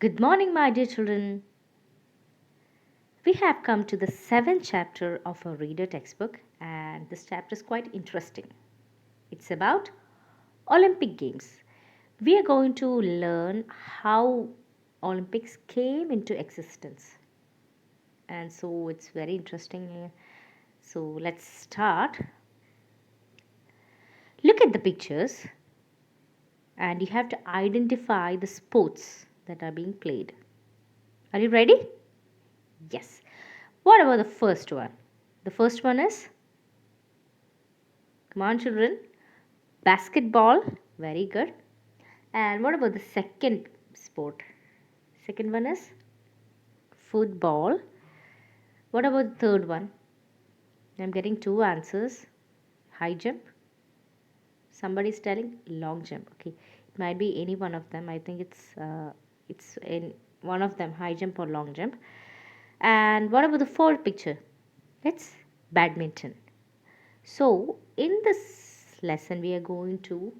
Good morning, my dear children. We have come to the seventh chapter of our reader textbook, and this chapter is quite interesting. It's about Olympic Games. We are going to learn how Olympics came into existence, and so it's very interesting. So let's start. Look at the pictures, and you have to identify the sports that are being played. Are you ready? Yes. What about the first one? The first one is, come on, children, basketball. Very good. And what about the second sport? Second one is football. What about the third one? I'm getting two answers. High jump. Somebody's telling long jump. Okay, it might be any one of them. I think it's in one of them, high jump or long jump. And what about the fourth picture? It's badminton. So, in this lesson, we are going to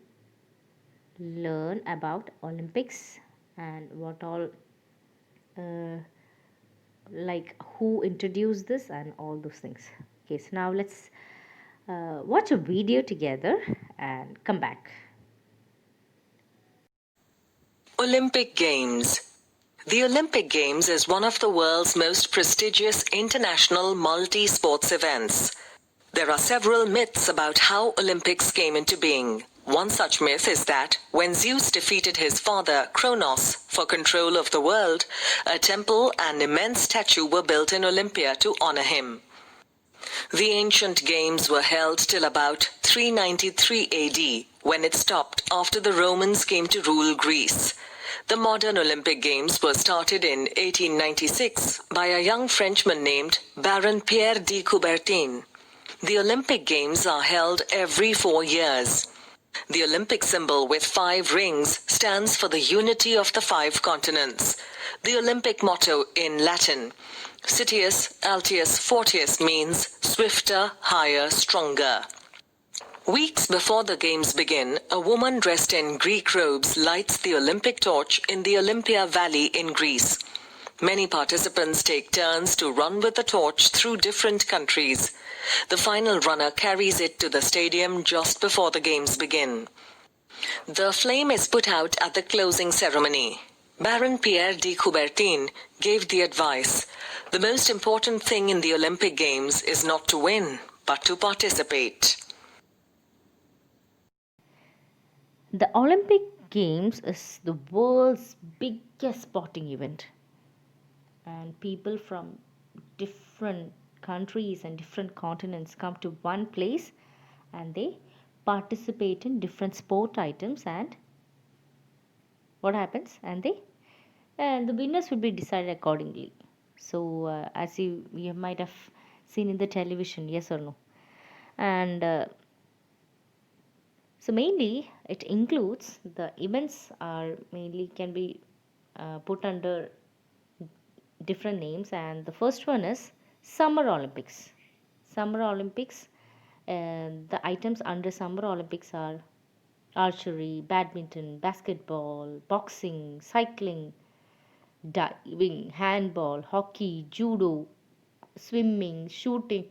learn about Olympics and what all, uh, like who introduced this and all those things. Okay, so now let's watch a video together and come back. Olympic Games. The Olympic Games is one of the world's most prestigious international multi-sports events. There are several myths about how Olympics came into being. One such myth is that when Zeus defeated his father Kronos for control of the world, a temple and immense statue were built in Olympia to honor him. The ancient games were held till about 393 AD, when it stopped after the Romans came to rule Greece. The modern Olympic Games were started in 1896 by a young Frenchman named Baron Pierre de Coubertin. The Olympic Games are held every 4 years. The Olympic symbol with 5 rings stands for the unity of the 5 continents. The Olympic motto in Latin, Citius Altius Fortius, means swifter, higher, stronger. Weeks before the games begin, a woman dressed in Greek robes lights the Olympic torch in the Olympia Valley in Greece. Many participants take turns to run with the torch through different countries. The final runner carries it to the stadium just before the games begin. The flame is put out at the closing ceremony. Baron Pierre de Coubertin gave the advice, "The most important thing in the Olympic Games is not to win, but to participate." The Olympic Games is the world's biggest sporting event, and people from different countries and different continents come to one place and they participate in different sport items, and what happens, and the winners will be decided accordingly. So as you might have seen in the television, yes or no? And so mainly it includes, the events are mainly can be put under different names, and the first one is Summer Olympics. Summer Olympics, and the items under Summer Olympics are archery, badminton, basketball, boxing, cycling, diving, handball, hockey, judo, swimming, shooting,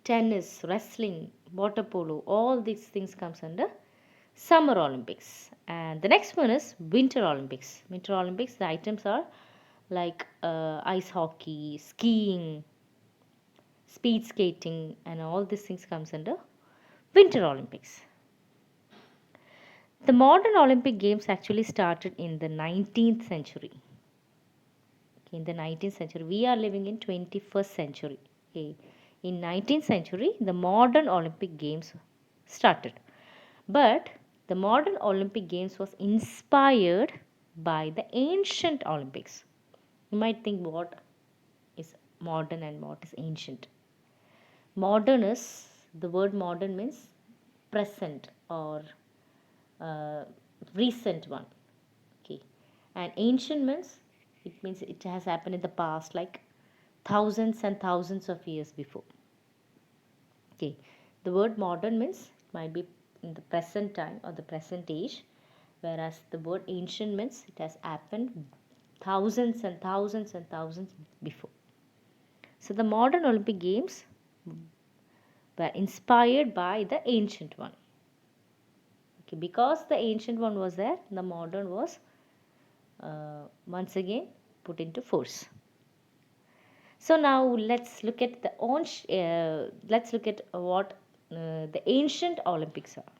tennis, wrestling, water polo. All these things comes under Summer Olympics. And the next one is Winter Olympics. Winter Olympics, the items are like ice hockey, skiing, speed skating, and all these things comes under Winter Olympics. The modern Olympic Games actually started in the 19th century. Okay, in the 19th century, we are living in 21st century. Okay, in 19th century, the modern Olympic Games started, but the modern Olympic Games was inspired by the ancient Olympics. You might think, what is modern and what is ancient? Modern is, the word modern means present or uh, recent one. Okay, and ancient means, it means it has happened in the past, like thousands and thousands of years before. Okay, the word modern means it might be in the present time or the present age, whereas the word ancient means it has happened thousands and thousands and thousands before. So the modern Olympic Games were inspired by the ancient one. Okay, because the ancient one was there, the modern was once again put into force. So now let's look at let's look at what the ancient Olympics are.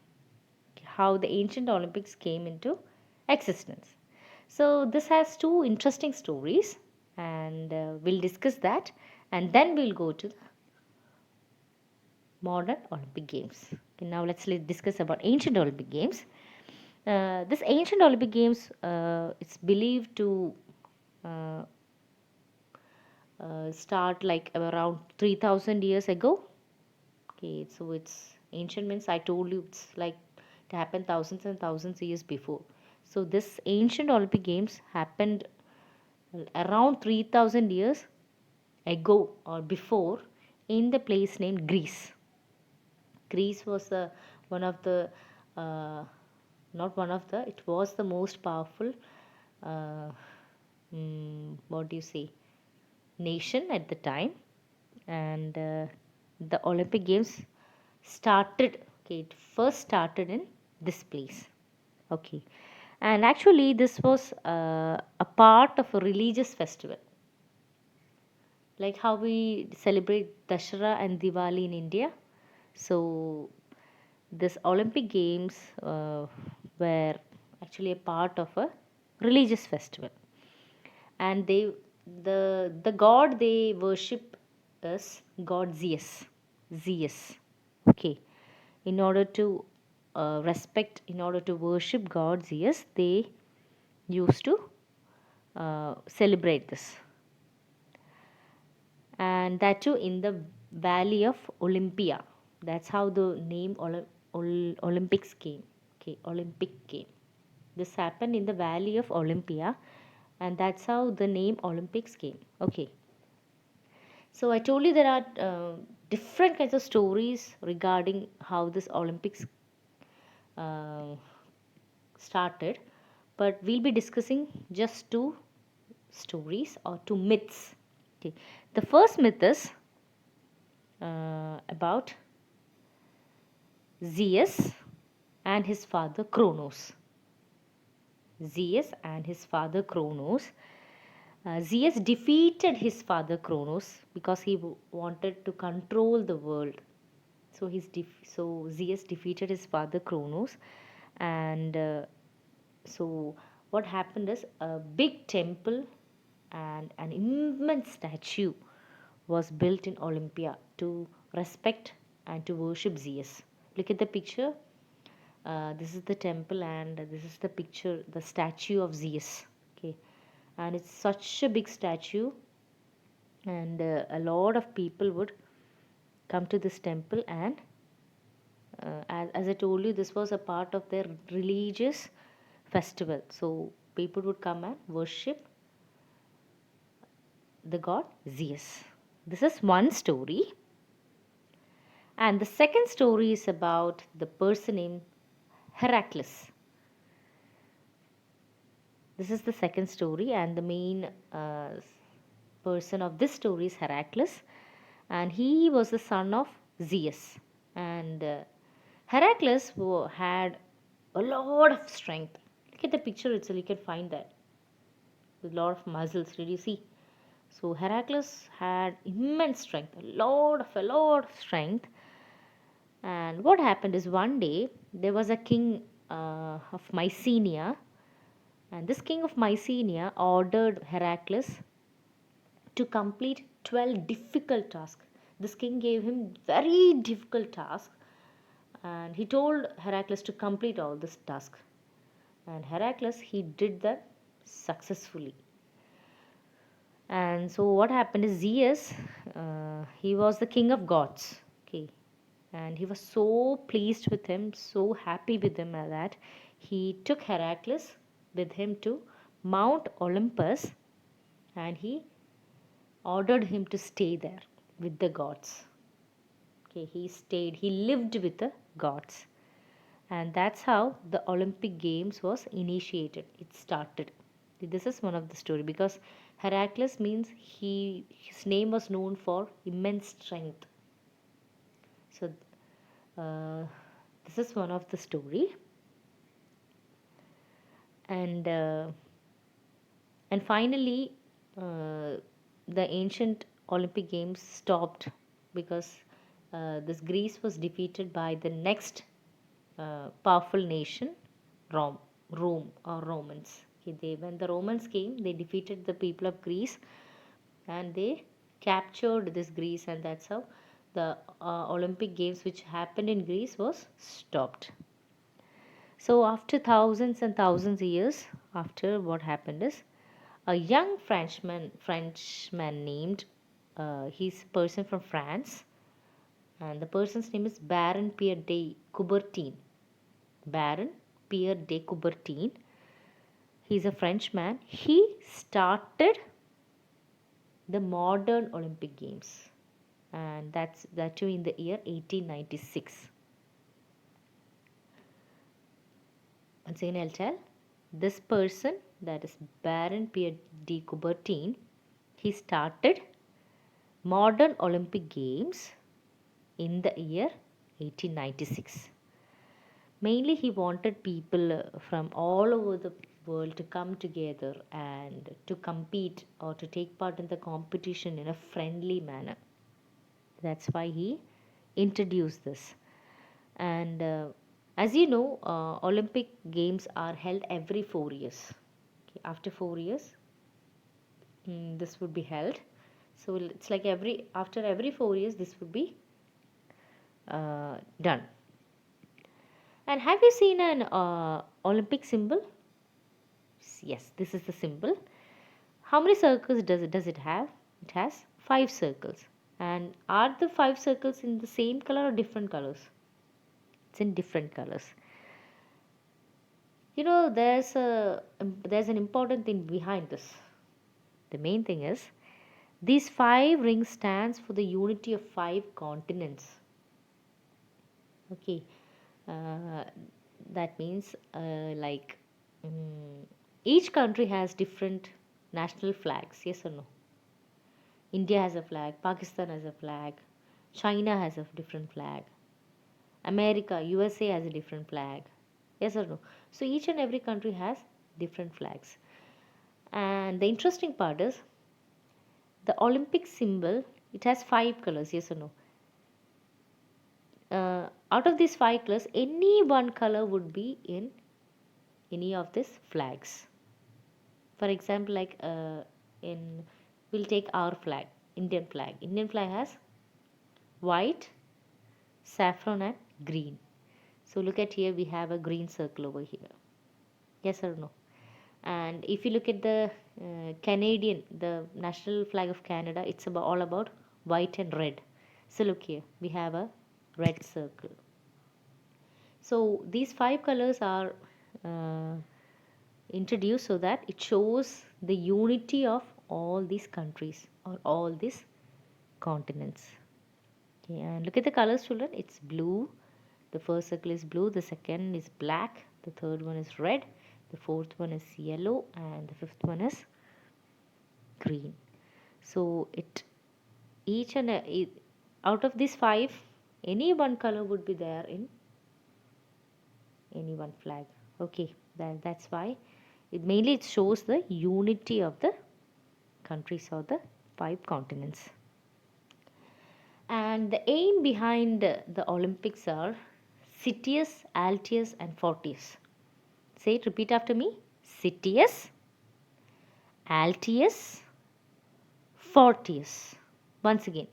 How the ancient Olympics came into existence. So this has two interesting stories, and we'll discuss that, and then we'll go to the modern Olympic Games. Okay, now let's discuss about ancient Olympic Games. This ancient Olympic Games, it's believed to uh, start like around 3000 years ago. Okay, so it's ancient means I told you it's like it happened thousands and thousands of years before. So this ancient Olympic Games happened around 3000 years ago or before in the place named Greece. Greece was one of the uh, not one of the, it was the most powerful uh, what do you say, nation at the time. And the Olympic Games started, okay, it first started in this place. Okay, and actually this was a part of a religious festival, like how we celebrate Dashera and Diwali in India. So this Olympic Games were actually a part of a religious festival, and the god they worship is god Zeus. Zeus. Okay. In order to in order to worship god Zeus, they used to celebrate this, and that too in the valley of Olympia. That's how the name Olympics came. Okay, Olympic game. This happened in the valley of Olympia, and that's how the name Olympics came. Okay, so I told you there are different kinds of stories regarding how this Olympics uh, started, but we'll be discussing just two stories or two myths. Okay, the first myth is about Zeus and his father Kronos. Zeus and his father Kronos. Zeus defeated his father Kronos because he wanted to control the world. So so Zeus defeated his father Kronos, and so what happened is a big temple and an immense statue was built in Olympia to respect and to worship Zeus. Look at the picture. This is the temple, and this is the picture, the statue of Zeus. Okay, and it's such a big statue, and a lot of people would come to this temple, and as I told you, this was a part of their religious festival. So people would come and worship the god Zeus. This is one story. And the second story is about the person named Heracles. This is the second story, and the main person of this story is Heracles, and he was the son of Zeus. And Heracles had a lot of strength. Look at the picture itself, you can find that with a lot of muscles. Did you see? So Heracles had immense strength, a lot of strength. And what happened is one day there was a king of Mycenae, and this king of Mycenae ordered Heracles to complete 12 difficult tasks. This king gave him very difficult tasks, and he told Heracles to complete all this task. And Heracles, he did that successfully. And so what happened is Zeus, he was the king of gods. Okay, and he was so pleased with him, so happy with him that he took Heracles with him to Mount Olympus, and he ordered him to stay there with the gods. Okay, he stayed, he lived with the gods. and that's how the Olympic Games was initiated. It started. This is one of the story because Heracles means his name was known for immense strength. So uh, this is one of the story, and finally the ancient Olympic Games stopped because this Greece was defeated by the next powerful nation, Rome, Rome or Romans. Okay, when the Romans came, they defeated the people of Greece and they captured this Greece, and that's how the Olympic Games, which happened in Greece, was stopped. So after thousands and thousands of years after, what happened is a young Frenchman named he's a person from France, and the person's name is Baron Pierre de Coubertin. Baron Pierre de Coubertin. He's a Frenchman. He started the modern Olympic Games, and that too in the year 1896. Once again, I'll tell this person, that is Baron Pierre de Coubertin. He started modern Olympic Games in the year 1896. Mainly, he wanted people from all over the world to come together and to compete or to take part in the competition in a friendly manner. That's why he introduced this. And as you know, Olympic Games are held every 4 years. Okay, after 4 years, this would be held. So it's like after every 4 years, this would be done. And have you seen an Olympic symbol? Yes, this is the symbol. How many circles does it have? It has 5 circles. And are the 5 circles in the same color or different colors? It's in different colors. You know, there's an important thing behind this. The main thing is these 5 rings stands for the unity of 5 continents. Okay, uh, that means each country has different national flags. Yes or no? India has a flag, Pakistan has a flag, China has a different flag, America, USA has a different flag. Yes or no? So each and every country has different flags. And the interesting part is the Olympic symbol, it has 5 colors. Yes or no? Out of these 5 colors, any one color would be in any of these flags. For example, like in we'll take our flag, Indian flag. Indian flag has white, saffron, and green. So look at here, we have a green circle over here. Yes or no? And if you look at the Canadian, the national flag of Canada, it's all about white and red. So look here, we have a red circle. So these 5 colors are uh, introduced so that it shows the unity of all these countries or all these continents. Okay, and look at the colors, children. It's blue. The first circle is blue. The second is black. The third one is red. The fourth one is yellow, and the fifth one is green. So it each and out of these 5, any one color would be there in any one flag. Okay, that's why it shows the unity of the countries or the 5 continents. And the aim behind the Olympics are Citius, Altius, and Fortius. Say it, repeat after me. Citius, Altius, Fortius. Once again.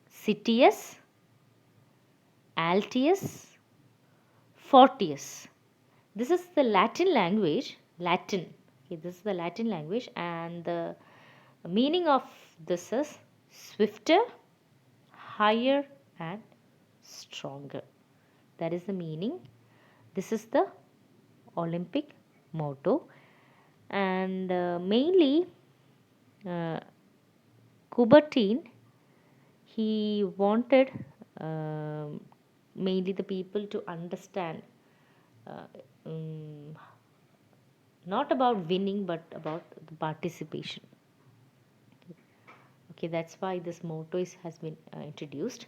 Citius, Altius, Fortius. This is the Latin language. Latin. Okay, this is the Latin language, and the meaning of this is swifter, higher, and stronger. That is the meaning. This is the Olympic motto, and mainly uh, Coubertin, he wanted mainly the people to understand um, not about winning but about the participation. Okay, that's why this motto has been introduced.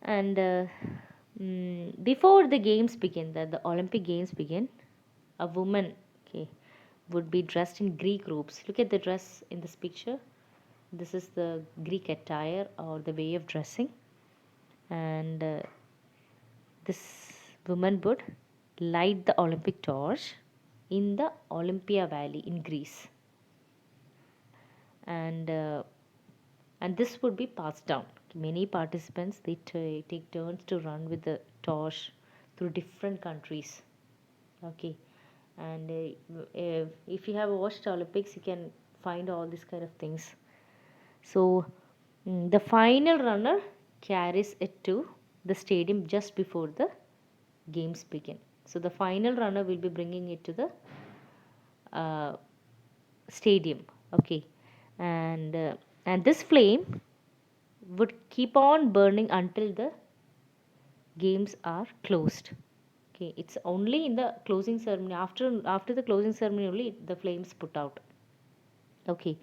And before the games begin, the Olympic games begin, a woman, okay, would be dressed in Greek robes. Look at the dress in this picture. This is the Greek attire or the way of dressing. And this woman would light the Olympic torch in the Olympia Valley in Greece. And this would be passed down. Many participants they take turns to run with the torch through different countries. Okay, and if you have watched Olympics, you can find all these kind of things. So the final runner carries it to the stadium just before the games begin. So the final runner will be bringing it to the uh, stadium. Okay, and this flame would keep on burning until the games are closed. Okay, it's only in the closing ceremony, after the closing ceremony only the flames put out. Okay,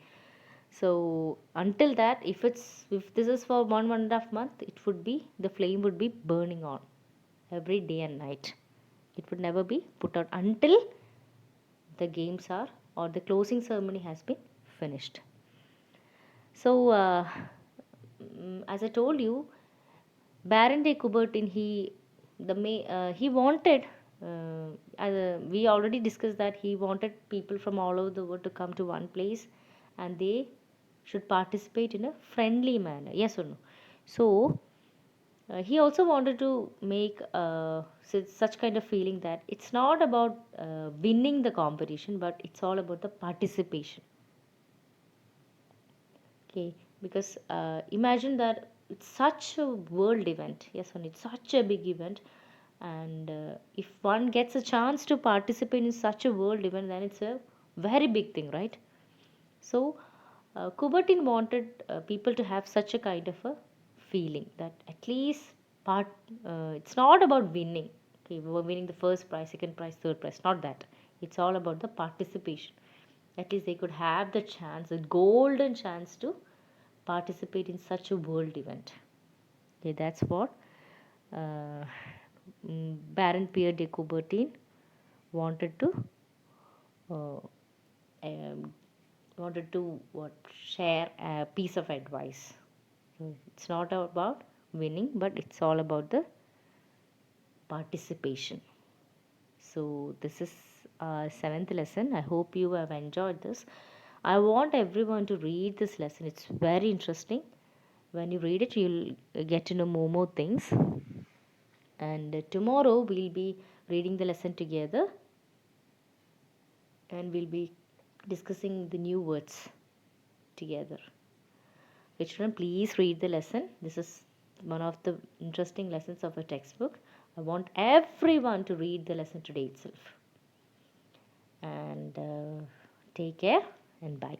so until that, if this is for 1.5 month, it would be, the flame would be burning on every day and night. It would never be put out until the games are, or the closing ceremony has been finished. So as I told you, Baron de Coubertin, he wanted, we already discussed that he wanted people from all over the world to come to one place, and they should participate in a friendly manner. Yes or no? So he also wanted to make such kind of feeling that it's not about winning the competition, but it's all about the participation. Okay, because imagine that it's such a world event. Yes, and it's such a big event, and if one gets a chance to participate in such a world event, then it's a very big thing, right? So, Coubertin wanted people to have such a kind of a feeling that at least part. It's not about winning. Okay, we're winning the first prize, second prize, third prize. Not that. It's all about the participation. At least they could have the chance, a golden chance to participate in such a world event. Okay, that's what uh, Baron Pierre de Coubertin wanted to uh, um, what share a piece of advice. So it's not about winning, but it's all about the participation. So this is our seventh lesson. I hope you have enjoyed this. I want everyone to read this lesson. It's very interesting. When you read it, you'll get to know more things. And tomorrow we'll be reading the lesson together, and we'll be discussing the new words together. Okay, children, please read the lesson. This is one of the interesting lessons of a textbook. I want everyone to read the lesson today itself. And take care and bye.